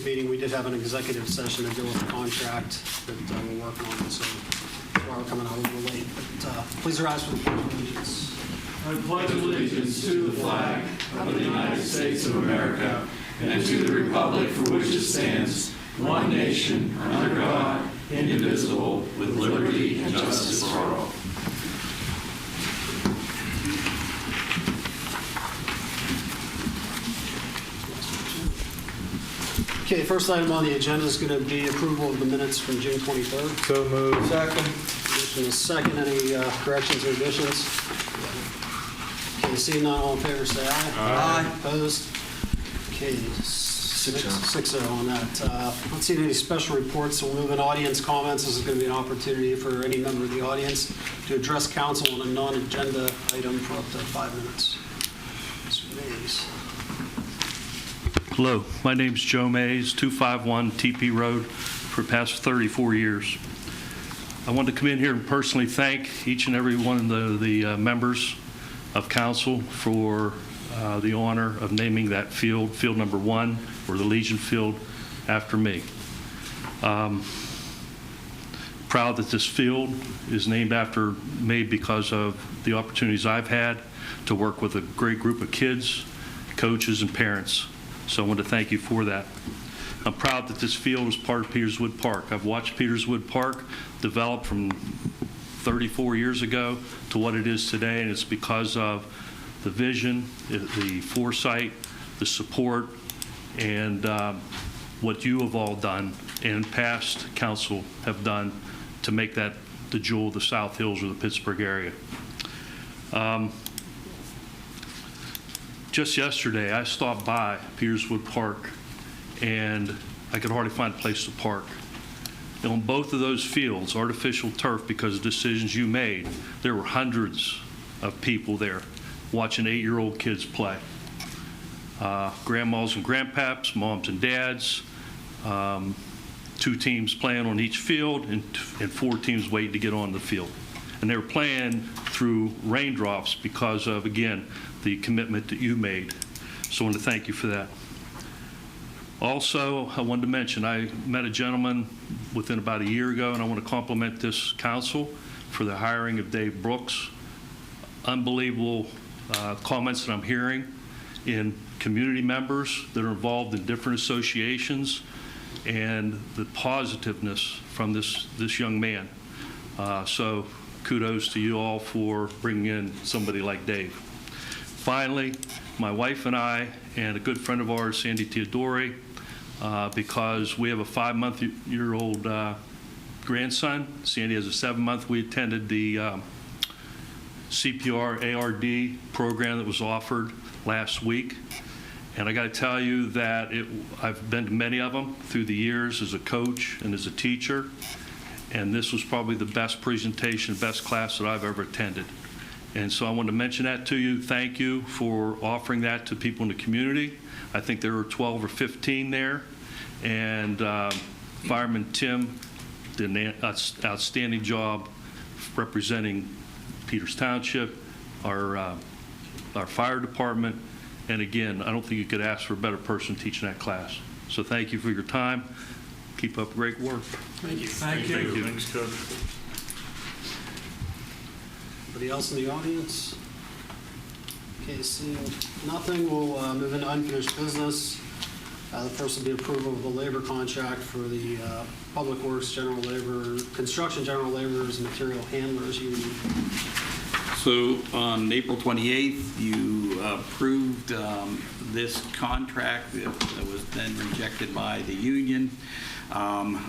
previous meeting, we did have an executive session to deal with the contract that we're working on, so that's why we're coming out a little late. But please rise for the Pledge of Allegiance. I pledge allegiance to the flag of the United States of America and to the republic for which it stands, one nation, under God, indivisible, with liberty and justice for all. Okay, first item on the agenda is going to be approval of the minutes from June 23rd. So moved. Second. Motion is second. Any corrections or additions? Okay, seeing none, all in favor, say aye. Aye. Opposed? Okay, 6-0 on that. Not seeing any special reports, so we'll move in audience comments. This is going to be an opportunity for any member of the audience to address council on a non-agenda item for up to 5 minutes. Mr. Mays. Hello, my name's Joe Mays, 251 TP Road, for the past 34 years. I wanted to come in here and personally thank each and every one of the members of council for the honor of naming that field number 1, or the Legion Field, after me. Proud that this field is named after me because of the opportunities I've had to work with a great group of kids, coaches, and parents. So I want to thank you for that. I'm proud that this field is part of Peterswood Park. I've watched Peterswood Park develop from 34 years ago to what it is today, and it's because of the vision, the foresight, the support, and what you have all done and past council have done to make that the jewel of the South Hills or the Pittsburgh area. Just yesterday, I stopped by Peterswood Park, and I could hardly find a place to park. And on both of those fields, artificial turf, because of decisions you made, there were hundreds of people there watching 8-year-old kids play. Grandmas and grandpaps, moms and dads, 2 teams playing on each field, and 4 teams waiting to get on the field. And they were playing through raindrops because of, again, the commitment that you made. So I want to thank you for that. Also, I wanted to mention, I met a gentleman within about a year ago, and I want to compliment this council for the hiring of Dave Brooks. Unbelievable comments that I'm hearing in community members that are involved in different associations, and the positiveness from this young man. So kudos to you all for bringing in somebody like Dave. Finally, my wife and I, and a good friend of ours, Sandy Teodori, because we have a 5-month-old grandson. Sandy has a 7-month. We attended the CPR ARD program that was offered last week. And I got to tell you that I've been to many of them through the years as a coach and as a teacher. And this was probably the best presentation, best class that I've ever attended. And so I wanted to mention that to you. Thank you for offering that to people in the community. I think there were 12 or 15 there. And Fireman Tim did an outstanding job representing Peters Township, our fire department. And again, I don't think you could ask for a better person teaching that class. So thank you for your time. Keep up great work. Thank you. Thank you. Thanks, Coach. Anybody else in the audience? Okay, seeing nothing, we'll move into unfinished business. The first will be approval of the labor contract for the Public Works General Labor, Construction General Laborers and Material Handlers Union. So on April 28th, you approved this contract that was then rejected by the union.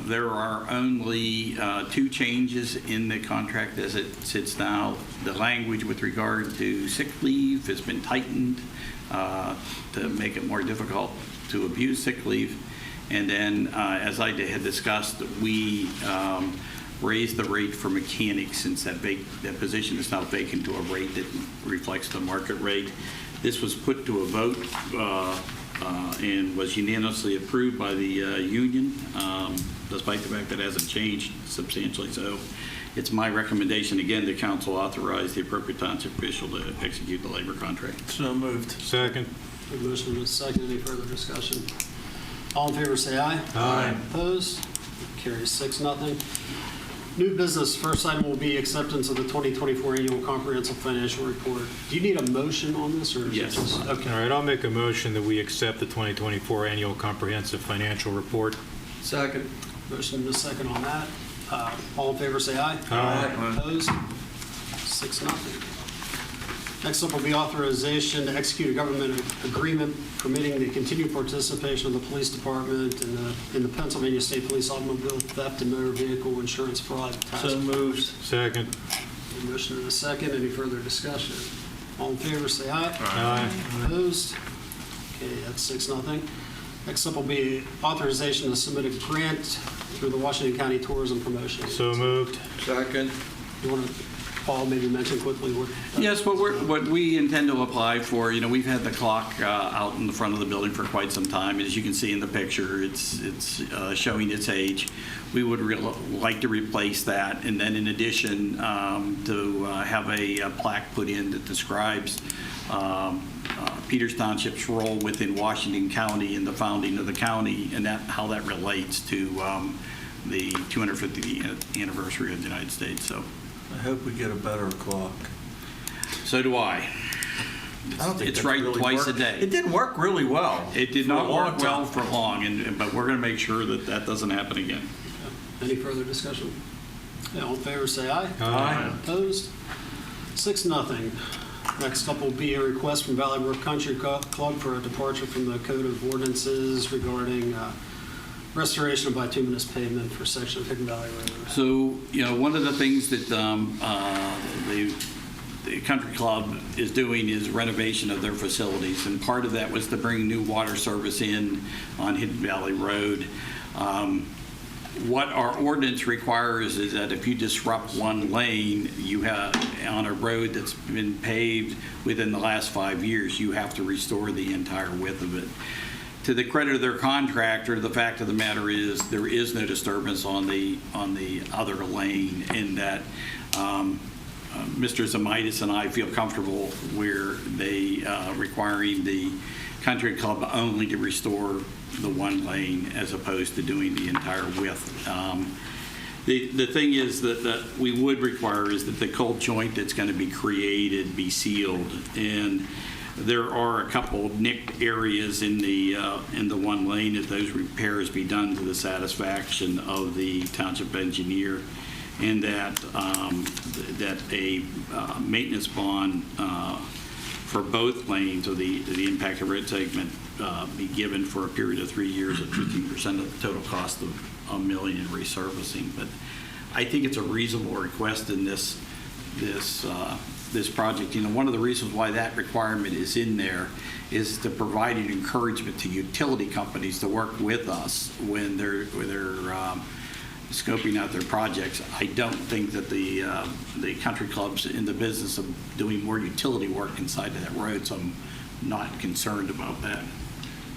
There are only 2 changes in the contract as it sits now. The language with regard to sick leave has been tightened to make it more difficult to abuse sick leave. And then, as I had discussed, we raised the rate for mechanics since that position is now vacant to a rate that reflects the market rate. This was put to a vote and was unanimously approved by the union, despite the fact that it hasn't changed substantially. So it's my recommendation, again, the council authorize the appropriate township official to execute the labor contract. So moved. Second. A motion and a second. Any further discussion? All in favor, say aye. Aye. Opposed? Carries 6-0. New business, first item will be acceptance of the 2024 Annual Comprehensive Financial Report. Do you need a motion on this, or is it Yes. just? Okay. All right, I'll make a motion that we accept the 2024 Annual Comprehensive Financial Report. Second. Motion and a second on that. All in favor, say aye. Aye. Opposed? 6-0. Next up will be authorization to execute a government agreement permitting the continued participation of the police department in the Pennsylvania State Police automobile theft and motor vehicle insurance fraud task. So moved. Second. Motion and a second. Any further discussion? All in favor, say aye. Aye. Opposed? Okay, that's 6-0. Next up will be authorization to submit a grant through the Washington County Tourism Promotion. So moved. Second. You want to, Paul, maybe mention quickly what? Yes, what we intend to apply for, we've had the clock out in the front of the building for quite some time. As you can see in the picture, it's showing its age. We would like to replace that, and then in addition, to have a plaque put in that describes Peters Township's role within Washington County in the founding of the county, and how that relates to the 250th anniversary of the United States. So. I hope we get a better clock. So do I. I don't think It's that right really twice a worked. day. It didn't work really well. It did for a not long work well time. for long, but we're going to make sure that that doesn't happen again. Any further discussion? Yeah, all in favor, say aye. Aye. Opposed? 6-0. Next up will be a request from Valley Brook Country Club for a departure from the Code of Ordinances regarding restoration of bituminous pavement for section of Hidden Valley Road. So, one of the things that the country club is doing is renovation of their facilities, and part of that was to bring new water service in on Hidden Valley Road. What our ordinance requires is that if you disrupt one lane, you have on a road that's been paved within the last 5 years, you have to restore the entire width of it. To the credit of their contractor, the fact of the matter is there is no disturbance on the other lane, in that Mr. Zamitis and I feel comfortable where they requiring the country club only to restore the one lane as opposed to doing the entire width. The thing is that we would require is that the cold joint that's going to be created be sealed, and there are a couple nicked areas in the one lane, that those repairs be done to the satisfaction of the township engineer, and that a maintenance bond for both lanes of the impacted road segment be given for a period of 3 years at 15% of the total cost of $1 million in resurfacing. But I think it's a reasonable request in this project. One of the reasons why that requirement is in there is to provide an encouragement to utility companies to work with us when they're scoping out their projects. I don't think that the country club's in the business of doing more utility work inside of that road, so I'm not concerned about that.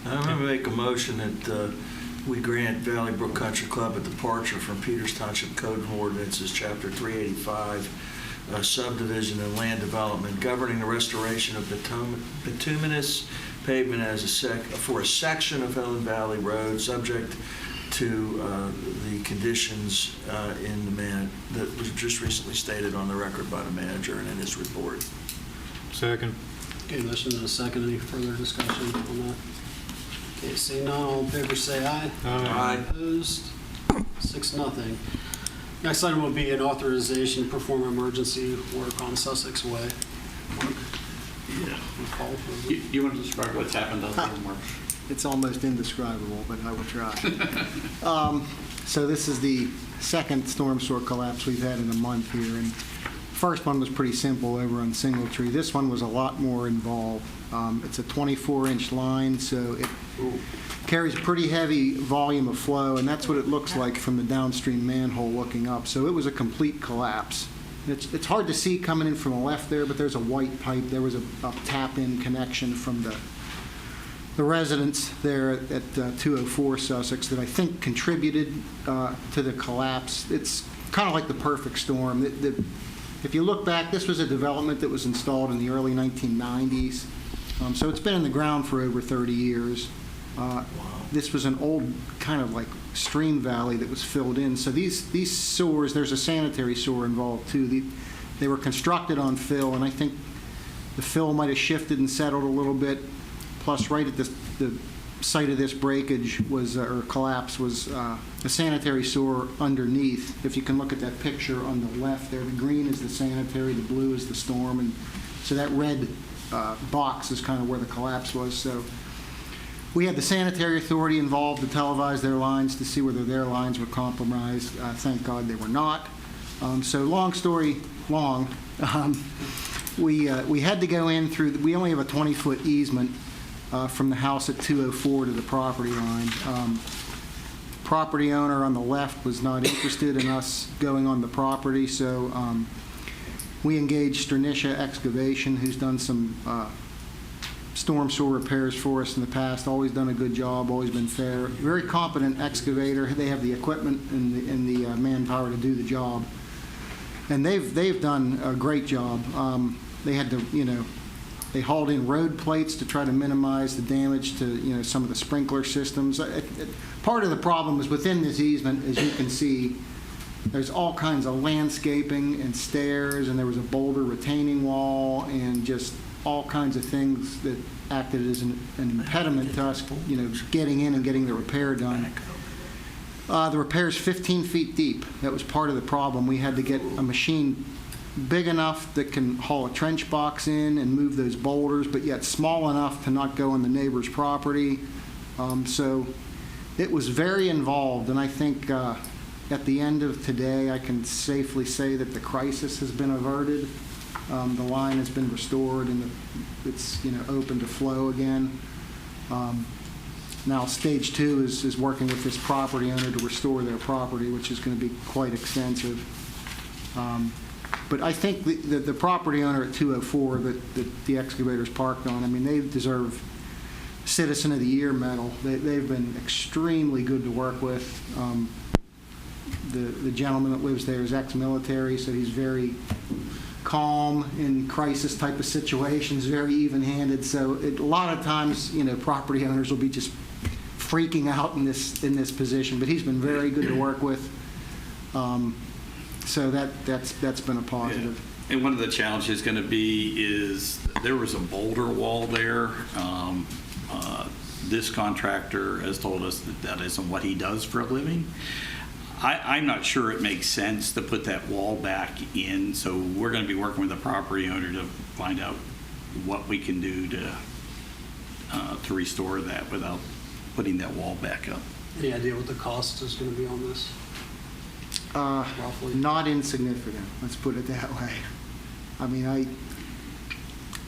I'm going to make a motion that we grant Valley Brook Country Club a departure from Peters Township Code of Ordinances, Chapter 385, Subdivision and Land Development, governing the restoration of bituminous pavement for a section of Hidden Valley Road, subject to the conditions in the that was just recently stated on the record by the manager and in his report. Second. Okay, motion and a second. Any further discussion on that? Okay, seeing none, all in favor, say aye. Aye. Opposed? 6-0. Next item will be an authorization to perform emergency work on Sussex Way. Mark? Yeah. Call for it. You want to describe what's happened out there, Mark? It's almost indescribable, but I will try. So this is the second storm sewer collapse we've had in a month here. And first one was pretty simple over on Singletree. This one was a lot more involved. It's a 24-inch line, so it carries a pretty heavy volume of flow, and that's what it looks like from the downstream manhole looking up. So it was a complete collapse. It's hard to see coming in from the left there, but there's a white pipe. There was a tap-in connection from the residents there at 204 Sussex that I think contributed to the collapse. It's kind of like the perfect storm. If you look back, this was a development that was installed in the early 1990s. So it's been in the ground for over 30 years. This was an old kind of like stream valley that was filled in. So these sewers, there's a sanitary sewer involved too. They were constructed on fill, and I think the fill might have shifted and settled a little bit. Plus, right at the site of this breakage was or collapse was a sanitary sewer underneath. If you can look at that picture on the left there, the green is the sanitary, the blue is the storm, and so that red box is kind of where the collapse was. So we had the sanitary authority involved to televise their lines to see whether their lines were compromised. Thank God they were not. So long story long, we had to go in through. We only have a 20-foot easement from the house at 204 to the property line. Property owner on the left was not interested in us going on the property, so we engaged Stranicia Excavation, who's done some storm sewer repairs for us in the past. Always done a good job, always been fair. Very competent excavator. They have the equipment and the manpower to do the job, and they've done a great job. They had to, they hauled in road plates to try to minimize the damage to, some of the sprinkler systems. Part of the problem is within this easement, as you can see, there's all kinds of landscaping and stairs, and there was a boulder retaining wall, and just all kinds of things that acted as an impediment to us, getting in and getting the repair done. The repair's 15 feet deep. That was part of the problem. We had to get a machine big enough that can haul a trench box in and move those boulders, but yet small enough to not go on the neighbor's property. So it was very involved, and I think at the end of today, I can safely say that the crisis has been averted. The line has been restored, and it's open to flow again. Now stage 2 is working with this property owner to restore their property, which is going to be quite extensive. But I think the property owner at 204 that the excavator's parked on, I mean, they deserve Citizen of the Year medal. They've been extremely good to work with. The gentleman that lives there is ex-military, so he's very calm in crisis type of situations, very even-handed. So a lot of times, property owners will be just freaking out in this position, but he's been very good to work with. So that's been a positive. Yeah. And one of the challenges going to be is there was a boulder wall there. This contractor has told us that isn't what he does for a living. I'm not sure it makes sense to put that wall back in, so we're going to be working with the property owner to find out what we can do to restore that without putting that wall back up. Any idea what the cost is going to be on this? Roughly? Not insignificant, let's put it that way. I mean,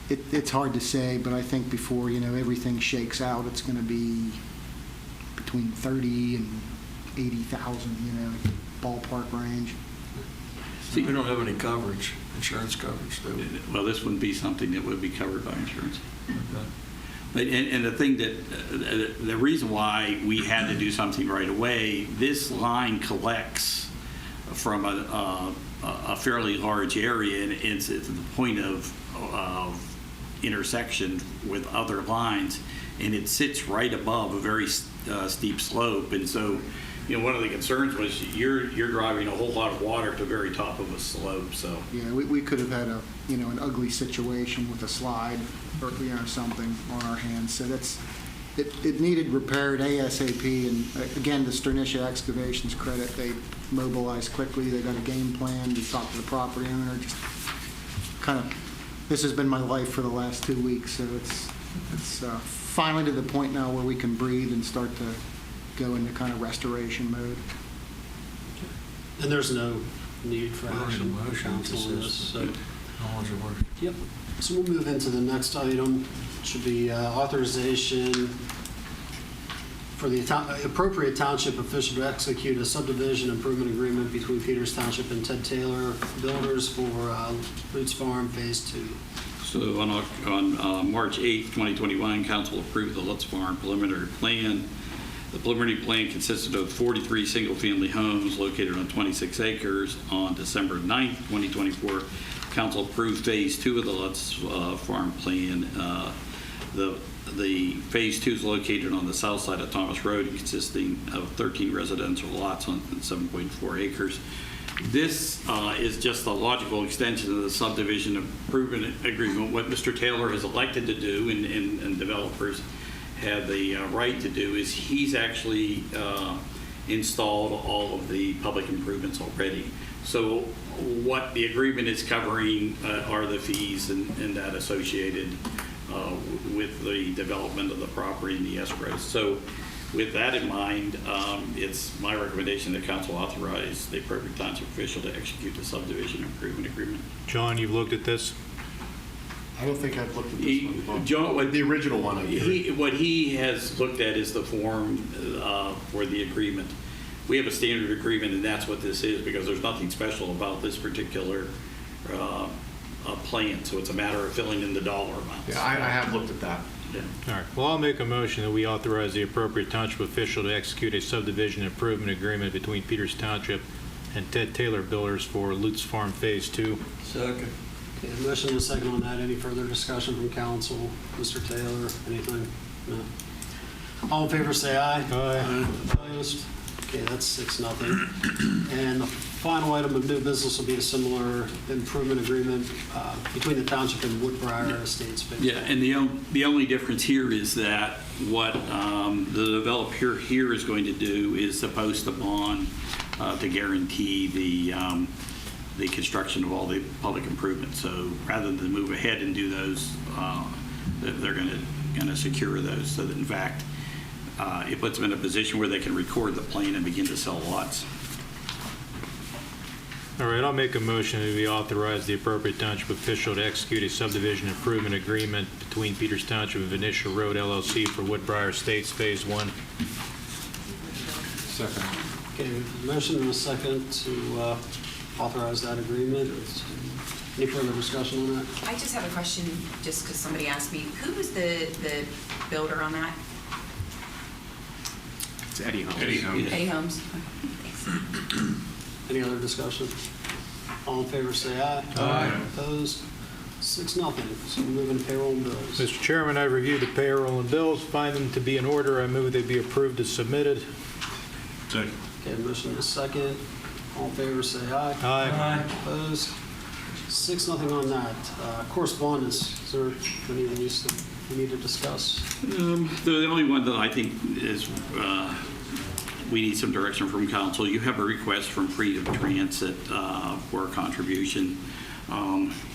it's hard to say, but I think before everything shakes out, it's going to be between 30 and 80,000, ballpark range. We don't have any coverage, insurance coverage, do we? Well, this wouldn't be something that would be covered by insurance. Okay. But, and the thing that, the reason why we had to do something right away, this line collects from a fairly large area, and it's at the point of intersection with other lines, and it sits right above a very steep slope. And so, one of the concerns was you're driving a whole lot of water to the very top of a slope. So yeah, we could have had an ugly situation with a slide or something on our hands. So it needed repaired ASAP. And again, to Stranicia Excavation's credit, they mobilized quickly. They got a game plan. We talked to the property owner. Just kind of, this has been my life for the last 2 weeks. So it's finally to the point now where we can breathe and start to go into kind of restoration mode. And there's no need for Well, action there's a motion council that on this. says So, knowledge of work. yep. So we'll move into the next item. Should be authorization for the appropriate township official to execute a subdivision improvement agreement between Peters Township and Ted Taylor Builders for Lutz Farm Phase 2. So on March 8th, 2021, council approved the Lutz Farm preliminary plan. The preliminary plan consisted of 43 single-family homes located on 26 acres. On December 9th, 2024, council approved Phase 2 of the Lutz Farm plan. The The Phase 2 is located on the south side of Thomas Road, consisting of 13 residential lots on 7.4 acres. This is just a logical extension of the subdivision improvement agreement. What Mr. Taylor has elected to do, and developers have the right to do, is he's actually installed all of the public improvements already. So what the agreement is covering are the fees and that associated with the development of the property and the escrows. So with that in mind, it's my recommendation that council authorize the appropriate township official to execute the subdivision improvement agreement. John, you've looked at this? I don't think I've looked at this one before. John, The original one I did. what he has looked at is the form for the agreement. We have a standard agreement, and that's what this is, because there's nothing special about this particular plan. So it's a matter of filling in the dollar amounts. Yeah, I have looked at that. Yeah. All right. Well, I'll make a motion that we authorize the appropriate township official to execute a subdivision improvement agreement between Peters Township and Ted Taylor Builders for Lutz Farm Phase 2. Second. Okay, a motion and a second on that. Any further discussion from council? Mr. Taylor, anything? No. All in favor, say aye. Aye. Opposed? Okay, that's 6-0. And the final item of new business will be a similar improvement agreement between the township and Woodbriar Estates. Yeah, and the only difference here is that what the developer here is going to do is to post a bond to guarantee the construction of all the public improvements. So rather than move ahead and do those, they're going to secure those, so that in fact it puts them in a position where they can record the plan and begin to sell lots. All right, I'll make a motion that we authorize the appropriate township official to execute a subdivision improvement agreement between Peters Township and Venetia Road LLC for Woodbriar Estates Phase 1. Second. Okay, motion and a second to authorize that agreement. Any further discussion on that? I just have a question, just because somebody asked me, who was the builder on that? It's Eddie Holmes. Eddie Holmes? Thanks. Any other discussion? All in favor, say aye. Aye. Opposed? 6-0. So we're moving to payroll and bills. Mr. Chairman, I reviewed the payroll and bills, find them to be in order. I move they be approved as submitted. Second. Okay, motion is second. All in favor, say aye. Aye. Opposed? 6-0 on that. Correspondence, is there anything you need to discuss? The only one that I think is we need some direction from council. You have a request from Freedom Transit for a contribution.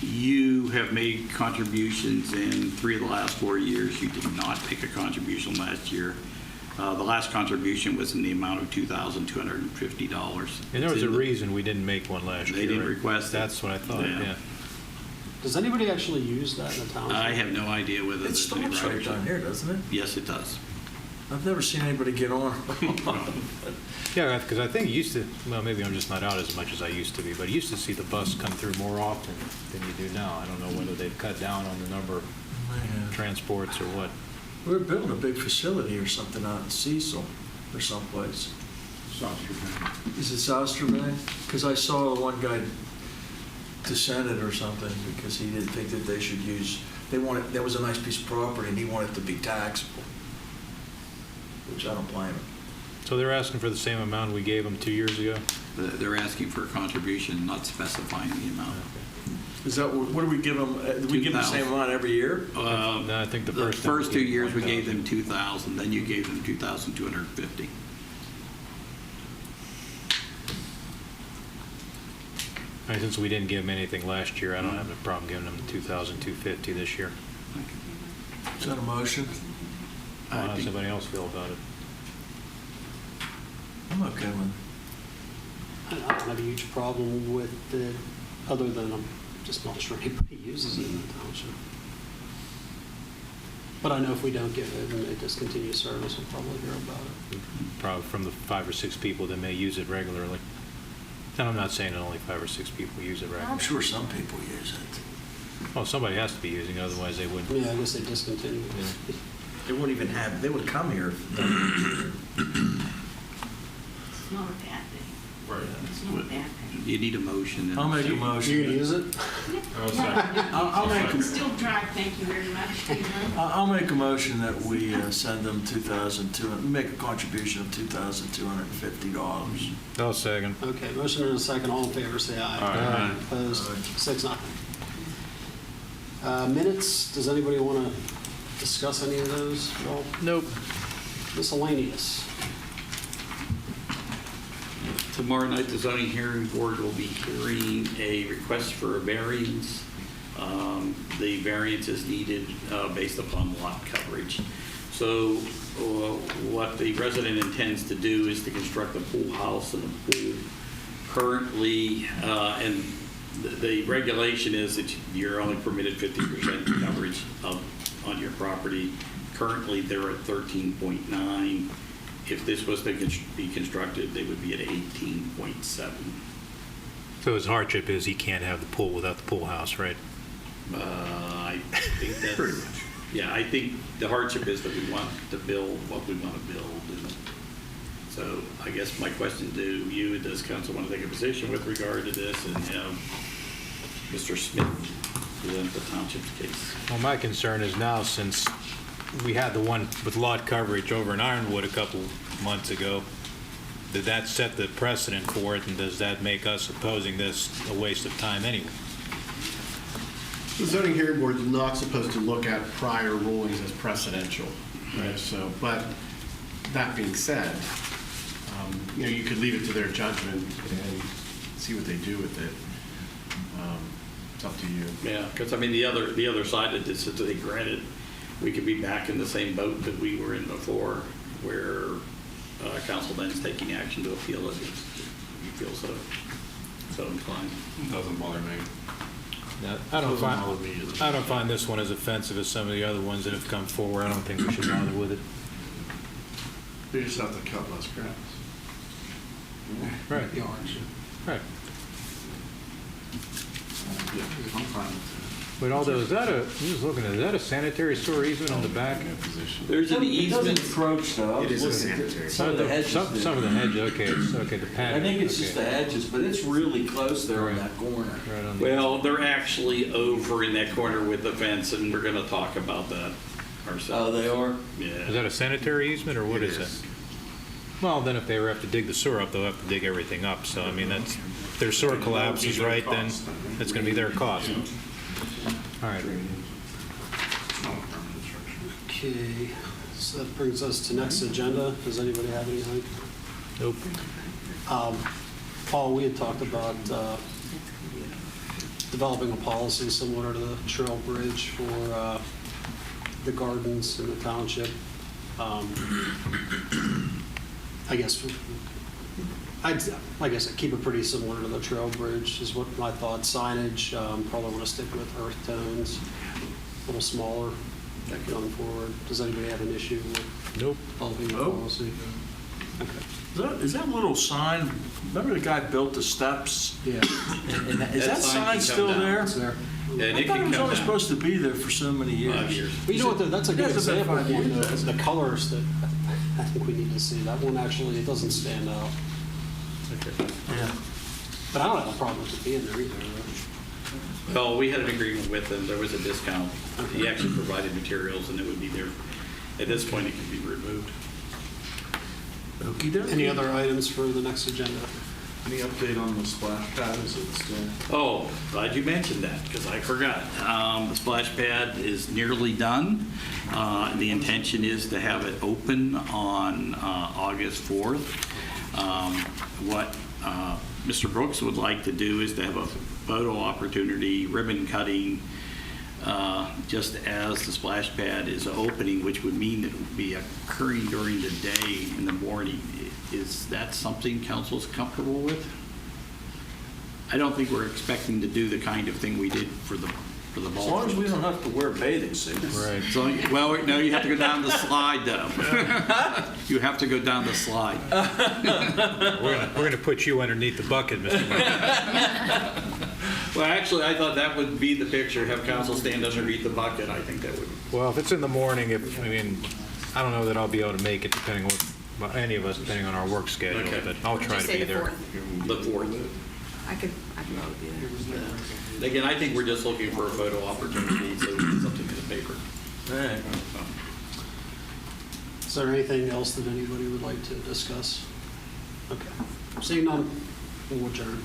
You have made contributions in 3 of the last 4 years. You did not make a contribution last year. The last contribution was in the amount of $2,250. And there was a reason we didn't make one last year. They didn't right? request it. That's what I thought, Yeah. yeah. Does anybody actually use that in the township? I have no idea whether It there's any stops right riders. down here, doesn't it? Yes, it does. I've never seen anybody get on. Yeah, because I think you used to, well, maybe I'm just not out as much as I used to be, but I used to see the bus come through more often than you do now. I don't know whether they've cut down on the number of transports or what. We're building a big facility or something out in Cecil or someplace. Is it Souster Bay? Because I saw one guy dissented or something because he didn't think that they should use, there was a nice piece of property and he wanted it to be taxable, which I don't blame him. So they're asking for the same amount we gave them 2 years ago? They're asking for a contribution, not specifying the amount. Is that, what do we give them? Do we give them the same amount every year? No, I think the The first time first 2 years, we gave 1,000. them 2,000, then you gave them 2,250. And since we didn't give them anything last year, I don't have a problem giving them 2,250 this year. Is that a motion? How does somebody else feel about it? I'm okay with it. I don't have a huge problem with it, other than I'm just not sure anybody uses it in the township. But I know if we don't give it and they discontinue service, we'll probably hear about it. Probably from the 5 or 6 people that may use it regularly. And I'm not saying that only 5 or 6 people use it regularly. I'm sure some people use it. Well, somebody has to be using it, otherwise they wouldn't. Yeah, I guess they discontinue. They wouldn't even have, they would come here. It's not a bad thing. You need a motion. and- I'll make a You motion. gonna use it? I'll make I'm a- still dry, thank you very much. I'll make a motion that we send them make a contribution of $2,250. I'll second. Okay, motion and a second. All in favor, say aye. Aye. Opposed? Aye. 6-0. Minutes, does anybody want to discuss any of those at all? Nope. Miscellaneous. Tomorrow night, the zoning hearing board will be hearing a request for a variance. The variance is needed based upon lot coverage. So what the resident intends to do is to construct a pool house and a pool. Currently, and the regulation is that you're only permitted 50% coverage on your property. Currently, they're at 13.9. If this was to be constructed, they would be at 18.7. So his hardship is he can't have the pool without the pool house, right? I think that's... Pretty much. Yeah, I think the hardship is that we want to build what we want to build. And so I guess my question to you, does council want to take a position with regard to this and have Mr. Smith present the township's case? Well, my concern is now, since we had the one with lot coverage over in Ironwood a couple months ago, did that set the precedent for it, and does that make us opposing this a waste of time anyway? The zoning hearing board is not supposed to look at prior rulings as precedential, right? So, but that being said, you could leave it to their judgment and see what they do with it. It's up to you. Yeah, because I mean, the other side of this is, they granted, we could be back in the same boat that we were in before, where council then is taking action to appeal it if you feel so inclined. It doesn't bother me. Now, I don't find this one as offensive as some of the other ones that have come forward. I don't think we should bother with it. They just have to cut less grass. Right. Right. Yeah, I'm fine with But although, is that a sanitary sewer easement on the back? There's an It doesn't easement. encroach though. It is a sanitary. Some of the hedges Some of the hedge, okay, the pad. I think it's just the okay. hedges, but it's really close there in Right. that corner. Right on the- Well, they're actually over in that corner with the fence, and we're going to talk about that Oh, ourselves. they are? Yeah. Is that a sanitary easement, or what It is is. that? Well, then if they ever have to dig the sewer up, they'll have to dig everything up. So, I mean, if their sewer collapses, right, then it's going to be their cost. All right. Okay, so that brings us to next agenda. Does anybody have anything? Nope. Paul, we had talked about developing a policy similar to the trail bridge for the gardens in the township. I guess, like I said, keep it pretty similar to the trail bridge is what my thought. Signage, probably want to stick with earth tones, a little smaller going forward. Does anybody have an issue with Nope. developing a Nope. policy? Okay. Is that little sign, remember the guy built the steps? Yeah. Is that sign can still come down. there? It's there. And I it thought it can was come only down supposed to be there for so many 5 years. years. But you know what, that's a good It has been example of 5 one, years. though, is the colors that I think we need to see. That one actually, it doesn't stand out. Yeah. But I don't have a problem with it being there either. Well, we had an agreement with them. There was a discount. He actually provided materials, and it would be there. At this point, it could be removed. Okey-dokey. Any other items for the next agenda? Any update on the splash pad? Is it still? Oh, glad you mentioned that, because I forgot. The splash pad is nearly done. The intention is to have it open on August 4th. What Mr. Brooks would like to do is to have a photo opportunity, ribbon cutting, just as the splash pad is opening, which would mean that it would be occurring during the day in the morning. Is that something council's comfortable with? I don't think we're expecting to do the kind of thing we did for the ball. As long as we don't have to wear bathing suits. Right. So, well, no, you have to go down the slide, though. You have to go down the slide. We're going to put you underneath the bucket, Mr. Murphy. Well, actually, I thought that would be the picture, have council stand underneath the bucket. I think that would. Well, if it's in the morning, I don't know that I'll be able to make it, depending on well, any of us, depending on our work schedule, Okay. but I'll try Just to say be the there. 4th. The 4th. I could probably be there. Again, I think we're just looking for a photo opportunity, so we get something in the paper. All right. Is there anything else that anybody would like to discuss? Okay. Seeing none, we'll adjourn.